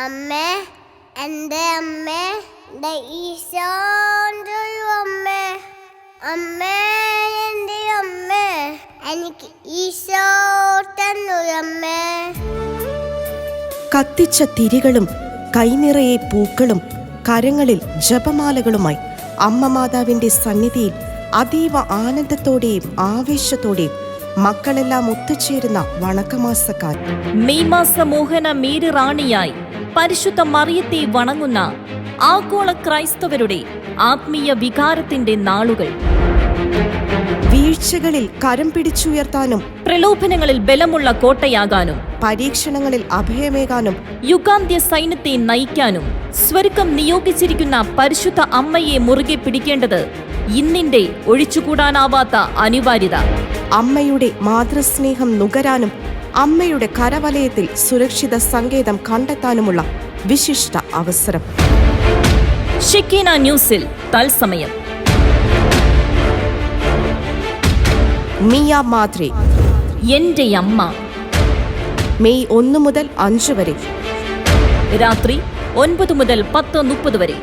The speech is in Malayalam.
അമ്മേ, എൻ്റെ അമ്മേ, എൻ്റെ ഈശോൻ്റെ അമ്മേ, അമ്മേ, എൻ്റെ അമ്മേ, എനിക്ക് ഈശോ തന്നൊരമ്മേ. കത്തിച്ച തിരികളും കൈനിറയെ പൂക്കളും കരങ്ങളിൽ ജപമാലകളുമായി അമ്മ മാതാവിന്റെ സന്നിധിയിൽ അതീവ ആനന്ദത്തോടെയും ആവേശത്തോടെയും മക്കളെല്ലാം ഒത്തുചേരുന്ന വണക്കമാസക്കാലം. മെയ് മാസ മോഹന മേരി റാണിയായി പരിശുദ്ധ മറിയത്തെ വണങ്ങുന്ന ആഗോള ക്രൈസ്തവരുടെ ആത്മീയ വികാരത്തിന്റെ നാളുകൾ. വീഴ്ചകളിൽ കരം പിടിച്ചുയർത്താനും പ്രലോഭനങ്ങളിൽ ബലമുള്ള കോട്ടയാകാനും പരീക്ഷണങ്ങളിൽ അഭയമേകാനും യുഗാന്ത്യ സൈന്യത്തെ നയിക്കാനും സ്വർഗം നിയോഗിച്ചിരിക്കുന്ന പരിശുദ്ധ അമ്മയെ മുറുകെ പിടിക്കേണ്ടത് ഇന്നിന്റെ ഒഴിച്ചുകൂടാനാവാത്ത അനിവാര്യത. അമ്മയുടെ മാതൃസ്നേഹം നുകരാനും അമ്മയുടെ കരവലയത്തിൽ സുരക്ഷിത സങ്കേതം കണ്ടെത്താനുമുള്ള വിശിഷ്ട അവസരം. ഷെക്കീന ന്യൂസിൽ തത്സമയം. മിയ മാദ്രെ, എന്റെ അമ്മ. മെയ് 1 മുതൽ 5 വരെ, രാത്രി 9 മുതൽ 10:30 വരെ.